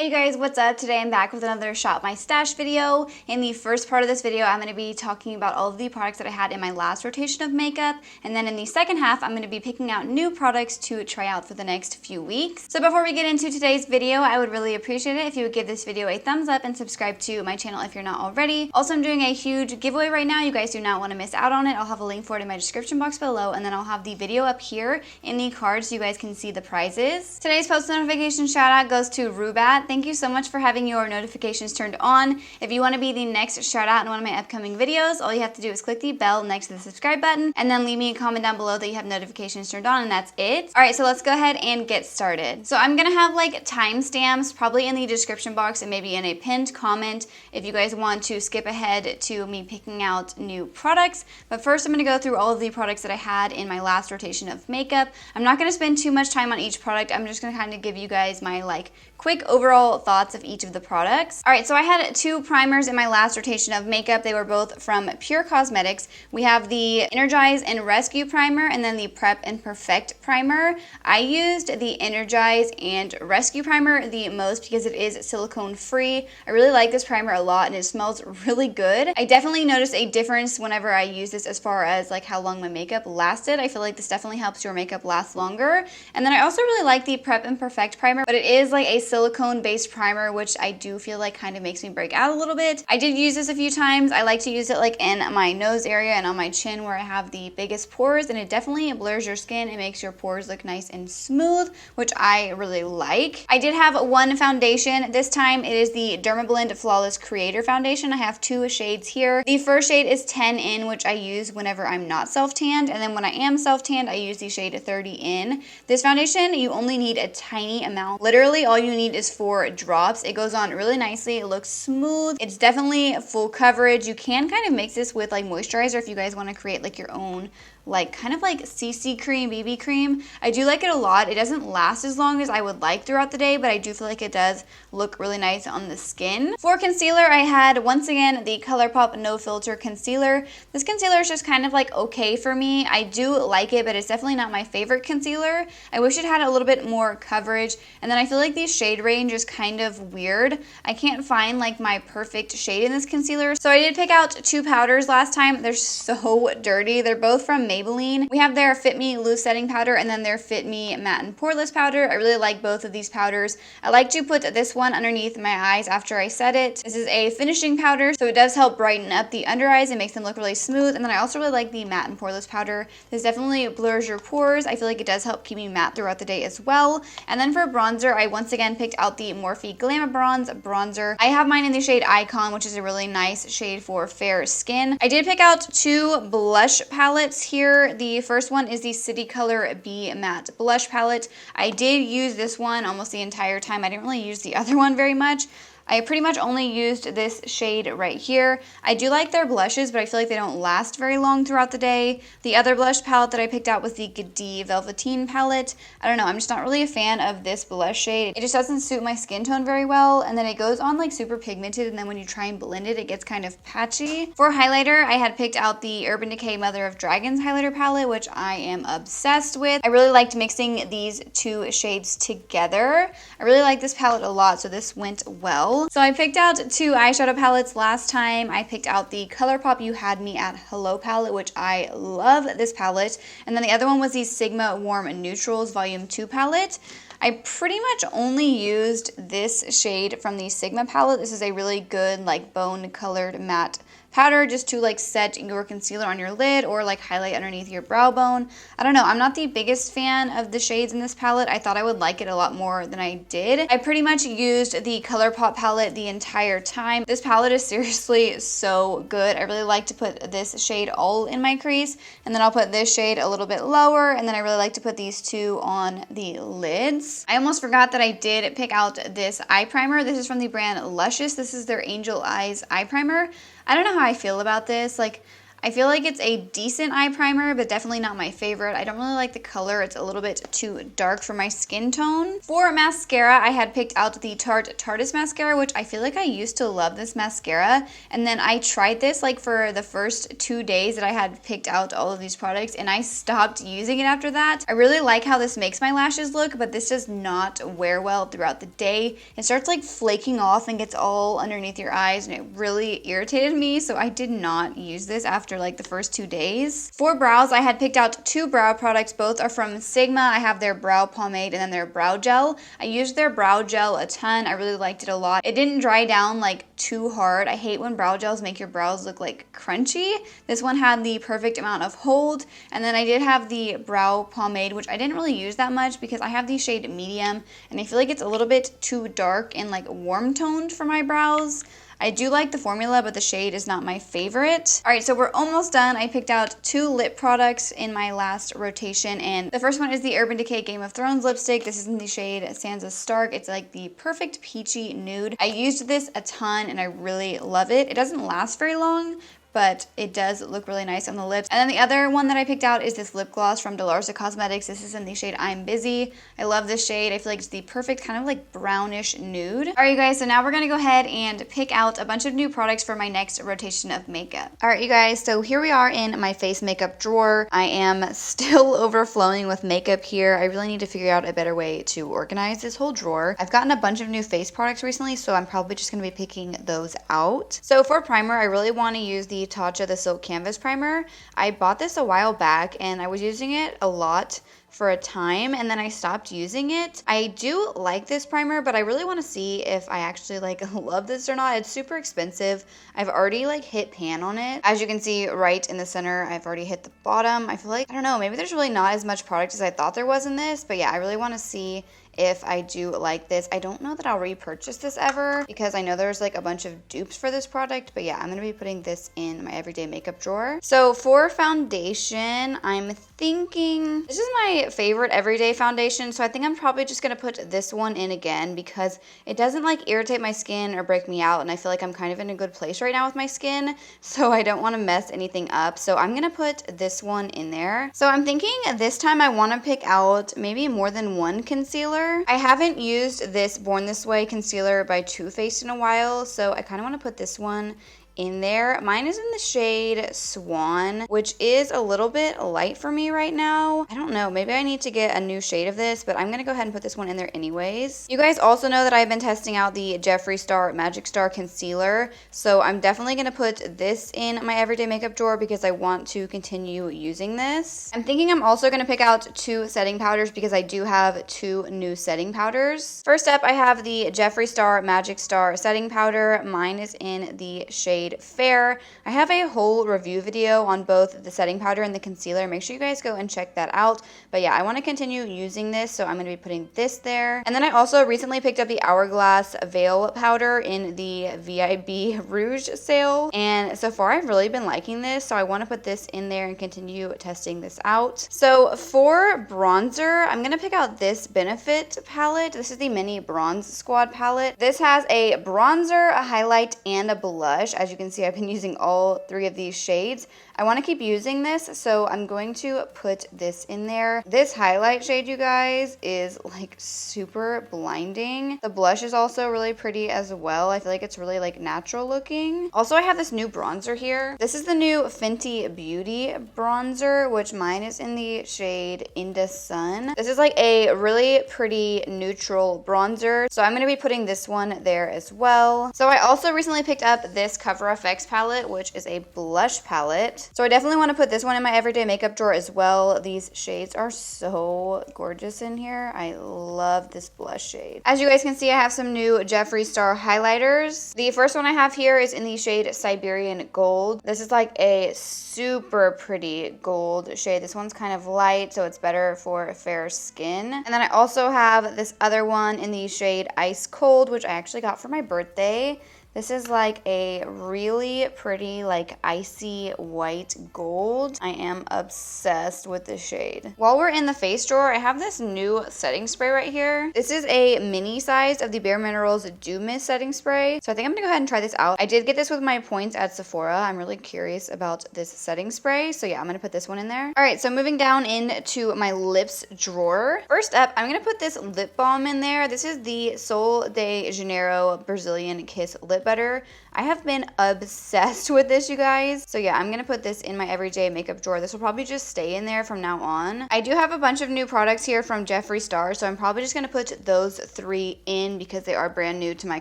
Hey guys, what's up? Today I'm back with another Shop My Stash video. In the first part of this video, I'm going to be talking about all of the products that I had in my last rotation of makeup. And then in the second half, I'm going to be picking out new products to try out for the next few weeks. So before we get into today's video, I would really appreciate it if you would give this video a thumbs up and subscribe to my channel if you're not already. Also, I'm doing a huge giveaway right now. You guys do not want to miss out on it. I'll have a link for it in my description box below, and then I'll have the video up here in the card so you guys can see the prizes. Today's post notification shout out goes to Rubat. Thank you so much for having your notifications turned on. If you want to be the next shout out in one of my upcoming videos, all you have to do is click the bell next to the subscribe button and then leave me a comment down below that you have notifications turned on, and that's it. Alright, so let's go ahead and get started. So I'm gonna have like timestamps probably in the description box and maybe in a pinned comment if you guys want to skip ahead to me picking out new products. But first I'm gonna go through all of the products that I had in my last rotation of makeup. I'm not gonna spend too much time on each product. I'm just gonna kind of give you guys my like quick overall thoughts of each of the products. Alright, so I had two primers in my last rotation of makeup. They were both from Pure Cosmetics. We have the Energize and Rescue Primer and then the Prep and Perfect Primer. I used the Energize and Rescue Primer the most because it is silicone free. I really like this primer a lot and it smells really good. I definitely noticed a difference whenever I use this as far as like how long my makeup lasted. I feel like this definitely helps your makeup last longer. And then I also really like the Prep and Perfect Primer, but it is like a silicone based primer, which I do feel like kind of makes me break out a little bit. I did use this a few times. I like to use it like in my nose area and on my chin where I have the biggest pores, and it definitely blurs your skin. It makes your pores look nice and smooth, which I really like. I did have one foundation. This time it is the Dermablend Flawless Creator Foundation. I have two shades here. The first shade is 10 in, which I use whenever I'm not self-tanned, and then when I am self-tanned, I use the shade 30 in. This foundation, you only need a tiny amount. Literally all you need is 4 drops. It goes on really nicely. It looks smooth. It's definitely full coverage. You can kind of mix this with like moisturizer if you guys want to create like your own like kind of like CC cream, BB cream. I do like it a lot. It doesn't last as long as I would like throughout the day, but I do feel like it does look really nice on the skin. For concealer, I had once again the ColourPop No Filter Concealer. This concealer is just kind of like okay for me. I do like it, but it's definitely not my favorite concealer. I wish it had a little bit more coverage, and then I feel like the shade range is kind of weird. I can't find like my perfect shade in this concealer, so I did pick out two powders last time. They're so dirty. They're both from Maybelline. We have their Fit Me Loose Setting Powder and then their Fit Me Matte and Poreless Powder. I really like both of these powders. I like to put this one underneath my eyes after I set it. This is a finishing powder, so it does help brighten up the under eyes and makes them look really smooth. And then I also really like the Matte and Poreless Powder. This definitely blurs your pores. I feel like it does help keep me matte throughout the day as well. And then for bronzer, I once again picked out the Morphe Glamour Bronze Bronzer. I have mine in the shade Icon, which is a really nice shade for fair skin. I did pick out two blush palettes here. The first one is the City Color B Matte Blush Palette. I did use this one almost the entire time. I didn't really use the other one very much. I pretty much only used this shade right here. I do like their blushes, but I feel like they don't last very long throughout the day. The other blush palette that I picked out was the Gadi Velveteen palette. I don't know, I'm just not really a fan of this blush shade. It just doesn't suit my skin tone very well, and then it goes on like super pigmented, and then when you try and blend it, it gets kind of patchy. For highlighter, I had picked out the Urban Decay Mother of Dragons highlighter palette, which I am obsessed with. I really liked mixing these two shades together. I really like this palette a lot, so this went well. So I picked out two eyeshadow palettes last time. I picked out the ColourPop You Had Me at Hello palette, which I love this palette. And then the other one was the Sigma Warm Neutrals Volume 2 palette. I pretty much only used this shade from the Sigma palette. This is a really good like bone colored matte powder just to like set your concealer on your lid or like highlight underneath your brow bone. I don't know, I'm not the biggest fan of the shades in this palette. I thought I would like it a lot more than I did. I pretty much used the ColourPop palette the entire time. This palette is seriously so good. I really like to put this shade all in my crease, and then I'll put this shade a little bit lower, and then I really like to put these two on the lids. I almost forgot that I did pick out this eye primer. This is from the brand Luscious. This is their Angel Eyes eye primer. I don't know how I feel about this. Like, I feel like it's a decent eye primer, but definitely not my favorite. I don't really like the color. It's a little bit too dark for my skin tone. For mascara, I had picked out the Tarte Tarteist mascara, which I feel like I used to love this mascara. And then I tried this like for the first 2 days that I had picked out all of these products, and I stopped using it after that. I really like how this makes my lashes look, but this does not wear well throughout the day. It starts like flaking off and gets all underneath your eyes, and it really irritated me, so I did not use this after like the first 2 days. For brows, I had picked out 2 brow products. Both are from Sigma. I have their brow pomade and then their brow gel. I used their brow gel a ton. I really liked it a lot. It didn't dry down like too hard. I hate when brow gels make your brows look like crunchy. This one had the perfect amount of hold. And then I did have the brow pomade, which I didn't really use that much because I have the shade medium, and I feel like it's a little bit too dark and like warm toned for my brows. I do like the formula, but the shade is not my favorite. All right, so we're almost done. I picked out 2 lip products in my last rotation, and the first one is the Urban Decay Game of Thrones lipstick. This is in the shade Sansa Stark. It's like the perfect peachy nude. I used this a ton, and I really love it. It doesn't last very long, but it does look really nice on the lips. And then the other one that I picked out is this lip gloss from Delarsa Cosmetics. This is in the shade I'm Busy. I love this shade. I feel like it's the perfect kind of like brownish nude. All right, you guys, so now we're gonna go ahead and pick out a bunch of new products for my next rotation of makeup. All right, you guys, so here we are in my face makeup drawer. I am still overflowing with makeup here. I really need to figure out a better way to organize this whole drawer. I've gotten a bunch of new face products recently, so I'm probably just gonna be picking those out. So for primer, I really wanna use the Tatcha the Silk Canvas Primer. I bought this a while back and I was using it a lot for a time, and then I stopped using it. I do like this primer, but I really want to see if I actually like love this or not. It's super expensive. I've already like hit pan on it. As you can see right in the center, I've already hit the bottom. I feel like, I don't know, maybe there's really not as much product as I thought there was in this, but yeah, I really want to see if I do like this. I don't know that I'll repurchase this ever because I know there's like a bunch of dupes for this product, but yeah, I'm gonna be putting this in my everyday makeup drawer. So for foundation, I'm thinking this is my favorite everyday foundation, so I think I'm probably just gonna put this one in again because it doesn't like irritate my skin or break me out, and I feel like I'm kind of in a good place right now with my skin, so I don't want to mess anything up. So I'm gonna put this one in there. So I'm thinking this time I want to pick out maybe more than one concealer. I haven't used this Born This Way concealer by Too Faced in a while, so I kind of want to put this one in there. Mine is in the shade Swan, which is a little bit light for me right now. I don't know, maybe I need to get a new shade of this, but I'm gonna go ahead and put this one in there anyways. You guys also know that I've been testing out the Jeffree Star Magic Star concealer, so I'm definitely gonna put this in my everyday makeup drawer because I want to continue using this. I'm thinking I'm also gonna pick out 2 setting powders because I do have 2 new setting powders. First up, I have the Jeffree Star Magic Star setting powder. Mine is in the shade Fair. I have a whole review video on both the setting powder and the concealer. Make sure you guys go and check that out. But yeah, I want to continue using this, so I'm going to be putting this there. And then I also recently picked up the Hourglass Veil powder in the VIB Rouge sale. And so far, I've really been liking this, so I want to put this in there and continue testing this out. So for bronzer, I'm going to pick out this Benefit palette. This is the Mini Bronze Squad palette. This has a bronzer, a highlight, and a blush. As you can see, I've been using all 3 of these shades. I want to keep using this, so I'm going to put this in there. This highlight shade, you guys, is like super blinding. The blush is also really pretty as well. I feel like it's really like natural looking. Also, I have this new bronzer here. This is the new Fenty Beauty bronzer, which mine is in the shade Inda Sun. This is like a really pretty neutral bronzer, so I'm going to be putting this one there as well. So I also recently picked up this Cover FX palette, which is a blush palette. So I definitely want to put this one in my everyday makeup drawer as well. These shades are so gorgeous in here. I love this blush shade. As you guys can see, I have some new Jeffree Star highlighters. The first one I have here is in the shade Siberian Gold. This is like a super pretty gold shade. This one's kind of light, so it's better for fair skin. And then I also have this other one in the shade Ice Cold, which I actually got for my birthday. This is like a really pretty, like icy white gold. I am obsessed with this shade. While we're in the face drawer, I have this new setting spray right here. This is a mini size of the Bare Minerals Dew Mist setting spray. So I think I'm gonna go ahead and try this out. I did get this with my points at Sephora. I'm really curious about this setting spray. So yeah, I'm gonna put this one in there. All right, so moving down into my lips drawer. First up, I'm gonna put this lip balm in there. This is the Sol de Janeiro Brazilian Kiss Lip Butter. I have been obsessed with this, you guys. So yeah, I'm gonna put this in my everyday makeup drawer. This will probably just stay in there from now on. I do have a bunch of new products here from Jeffree Star, so I'm probably just gonna put those 3 in because they are brand new to my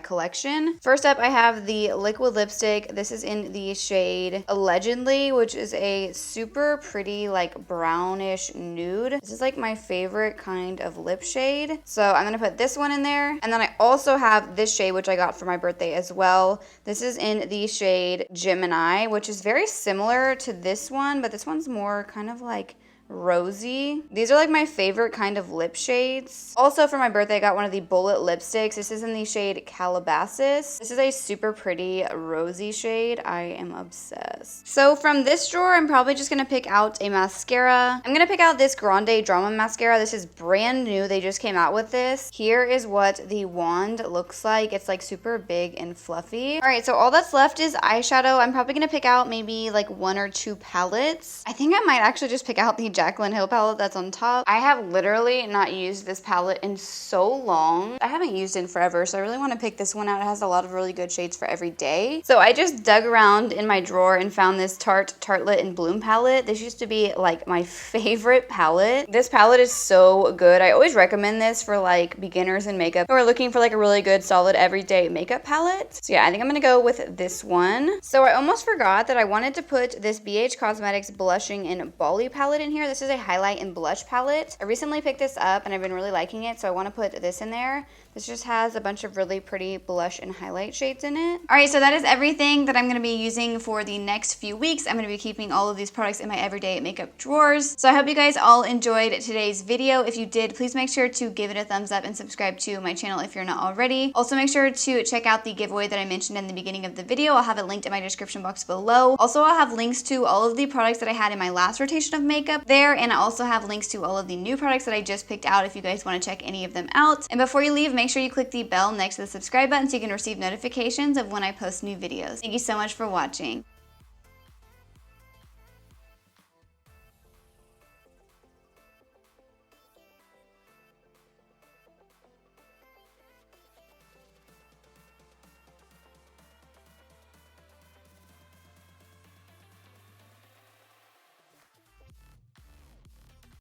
collection. First up, I have the liquid lipstick. This is in the shade Allegedly, which is a super pretty, like brownish nude. This is like my favorite kind of lip shade. So I'm gonna put this one in there. And then I also have this shade, which I got for my birthday as well. This is in the shade Gemini, which is very similar to this one, but this one's more kind of like rosy. These are like my favorite kind of lip shades. Also for my birthday, I got one of the bullet lipsticks. This is in the shade Calabasas. This is a super pretty rosy shade. I am obsessed. So from this drawer, I'm probably just gonna pick out a mascara. I'm gonna pick out this Grande Drama Mascara. This is brand new. They just came out with this. Here is what the wand looks like. It's like super big and fluffy. All right, so all that's left is eyeshadow. I'm probably gonna pick out maybe like 1 or 2 palettes. I think I might actually just pick out the Jaclyn Hill palette that's on top. I have literally not used this palette in so long. I haven't used it in forever, so I really want to pick this one out. It has a lot of really good shades for every day. So I just dug around in my drawer and found this Tartelette in Bloom palette. This used to be like my favorite palette. This palette is so good. I always recommend this for like beginners in makeup who are looking for like a really good solid everyday makeup palette. So yeah, I think I'm gonna go with this one. So I almost forgot that I wanted to put this BH Cosmetics Blushing in Bali palette in here. This is a highlight and blush palette. I recently picked this up and I've been really liking it, so I want to put this in there. This just has a bunch of really pretty blush and highlight shades in it. All right, so that is everything that I'm going to be using for the next few weeks. I'm going to be keeping all of these products in my everyday makeup drawers. So I hope you guys all enjoyed today's video. If you did, please make sure to give it a thumbs up and subscribe to my channel if you're not already. Also, make sure to check out the giveaway that I mentioned in the beginning of the video. I'll have it linked in my description box below. Also, I'll have links to all of the products that I had in my last rotation of makeup there, and I also have links to all of the new products that I just picked out if you guys want to check any of them out. And before you leave, make sure you click the bell next to the subscribe button so you can receive notifications of when I post new videos. Thank you so much for watching.